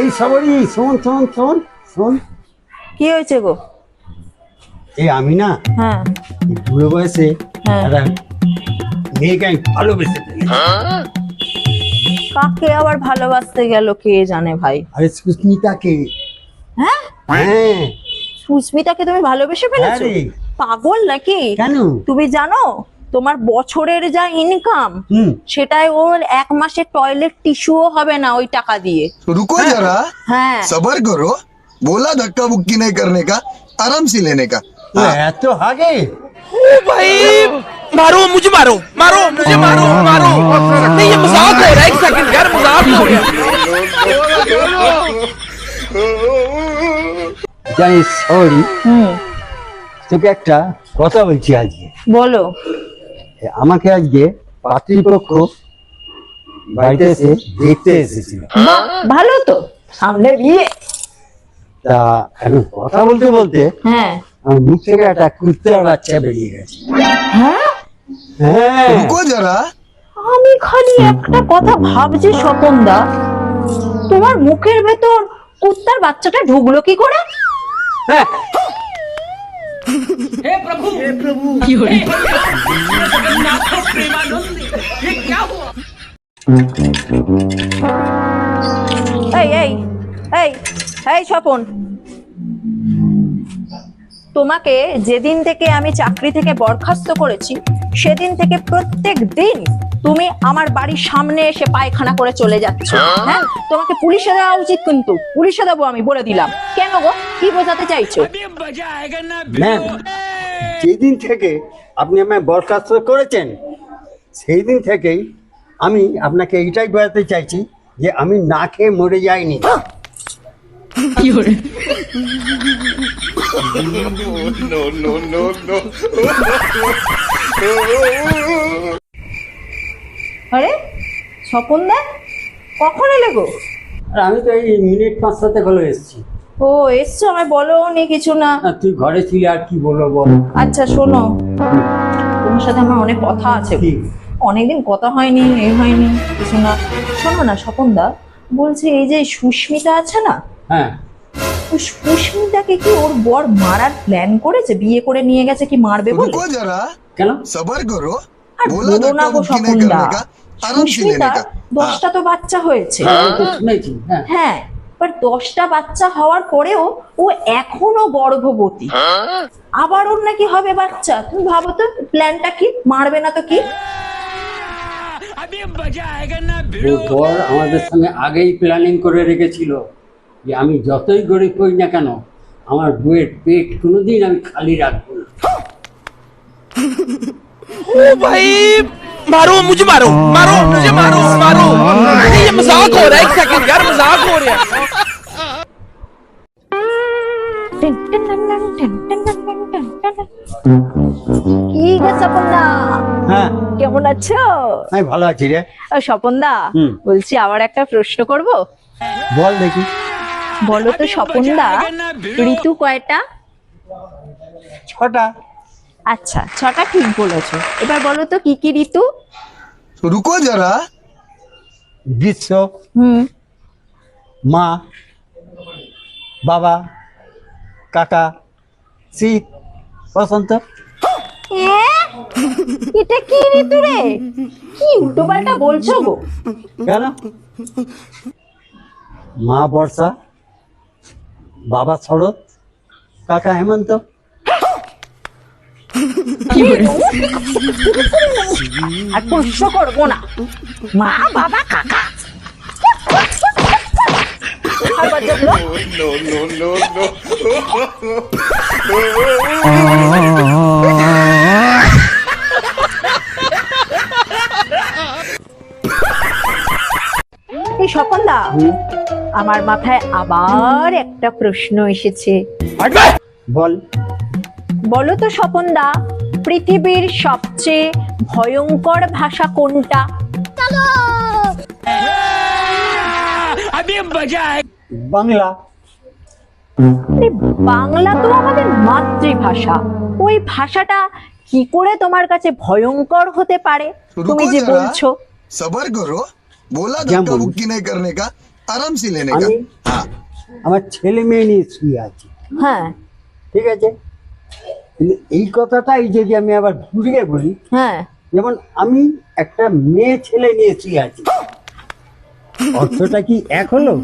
এই সবরই শোন শোন শোন শোন। কি হয়েছে গো? এই আমি না হ্যাঁ এই বুড়ো বয়সে হ্যাঁ। একটা মেয়েকে আমি ভালোবেসে ফেলি। কাকে আবার ভালোবাসতে গেল কে জানে ভাই। আরে সুস্মিতাকে। হ্যাঁ, হ্যাঁ সুস্মিতাকে তুমি ভালোবেসে ফেলেছো? আরে। পাগল নাকি? কেন? তুমি জানো তোমার বছরের যা ইনকাম সেটাই ওর এক মাসের টয়লেট টিস্যুও হবে না ওই টাকা দিয়ে। रुको जरा হ্যাঁ सबर करो बोला धक्का बुक्की नहीं करने का आराम से लेने का ও এত হাগে? भाई मारो मुझे मारो मारो मुझे मारो मारो नहीं ये मजाक हो रहा है एक सेकंड यार मजाक हो रहा है জানিস সরি, তোকে একটা কথা বলছি আজকে। বলো। আমাকে আজকে পাত্রীপক্ষ বাড়িতে এসে দেখতে এসেছিল। ভালো তো, সামনে বিয়ে। তা এখন কথা বলতে বলতে হ্যাঁ আমার মুখ থেকে একটা কুত্তার বাচ্চা বেরিয়ে গেছে। হ্যাঁ, হ্যাঁ रुको जरा আমি খালি একটা কথা ভাবছি স্বপনদা, তোমার মুখের ভেতর কুত্তার বাচ্চাটা ঢুকলো কি করে? হ্যাঁ এই এই এই এই স্বপন, তোমাকে যেদিন থেকে আমি চাকরি থেকে বরখাস্ত করেছি সেদিন থেকে প্রত্যেক দিন তুমি আমার বাড়ির সামনে এসে পায়খানা করে চলে যাচ্ছ। হ্যাঁ, তোমাকে পুলিশে দেওয়া উচিত, কিন্তু পুলিশে দেবো আমি বলে দিলাম। কেন গো, কি বোঝাতে চাইছো? ম্যাম, যেদিন থেকে আপনি আমায় বরখাস্ত করেছেন সেই দিন থেকেই আমি আপনাকে এইটাই বোঝাতে চাইছি যে আমি না খেয়ে মরে যাইনি। আরে স্বপনদা, কখন এলে গো? আর আমি তো এই মিনিট 5-7 হলো এসেছি। ও এসছো, আমায় বলো নি কিছু না। আর তুই ঘরে ছিলি, আর কি বলবো? আচ্ছা শোনো, তোমার সাথে আমার অনেক কথা আছে। কি? অনেকদিন কথা হয়নি, এই হয়নি কিছু না। শোনো না স্বপনদা, বলছি এই যে সুস্মিতা আছে না, হ্যাঁ, ওই সুস্মিতাকে কি ওর বর মারার প্ল্যান করেছে? বিয়ে করে নিয়ে গেছে কি মারবে বলে? रुको जरा কেন? सबर करो আর बोला বলো না धक्का গো बुक्की नहीं স্বপনদা, करने का आराम से लेने সুস্মিতার का 10টা তো বাচ্চা হয়েছে। আমি তো শুনেছি। হ্যাঁ হ্যাঁ, বাট 10টা বাচ্চা হওয়ার পরেও ও এখনো গর্ভবতী। আবার ওর নাকি হবে বাচ্চা। তুমি ভাবো তো প্ল্যানটা কি, মারবে না তো কি? ওর বর আমাদের সঙ্গে আগেই প্ল্যানিং করে রেখেছিল যে আমি যতই গরিব করি না কেন আমার বউয়ের পেট কোনোদিন আমি খালি রাখবো না। ओ भाई मारो मुझे मारो मारो मुझे मारो मारो नहीं ये मजाक हो रहा है एक सेकंड यार मजाक हो रहा है কি গো স্বপনদা, হ্যাঁ, কেমন আছো? আমি ভালো আছি রে। ও স্বপনদা, বলছি আবার একটা প্রশ্ন করব। বল দেখি। বলো তো স্বপনদা, ঋতু কয়টা? 6টা। আচ্ছা 6টা ঠিক বলেছো। এবার বলো তো কি কি ঋতু? रुको जरा গ্রীষ্ম, হুম, মা, বাবা, কাকা, শীত, বসন্ত। এটা কি ঋতু রে? কি উল্টো পাল্টা বলছো গো? কেন? মা বর্ষা, বাবা শরৎ, কাকা হেমন্ত। আর প্রশ্ন করবো না। মা বাবা কাকা। আবার দেখলো? এই স্বপনদা, আমার মাথায় আবার একটা প্রশ্ন এসেছে। বল। বলো তো স্বপনদা, পৃথিবীর সবচেয়ে ভয়ঙ্কর ভাষা কোনটা? বাংলা। আরে বাংলা তো আমাদের মাতৃভাষা, ওই ভাষাটা কি করে তোমার কাছে ভয়ঙ্কর হতে পারে তুমি যে বলছো? सबर करो बोला क्या धक्का बोलूं? बुक्की नहीं करने का आराम से लेने का আমি हाँ আমার ছেলে মেয়ে নিয়ে শুয়ে আছি, হ্যাঁ ঠিক আছে? কিন্তু এই কথাটাই যদি আমি আবার ঘুরিয়ে বলি, হ্যাঁ যেমন আমি একটা মেয়ে ছেলে নিয়ে শুয়ে আছি, অর্থটা কি এক হলো?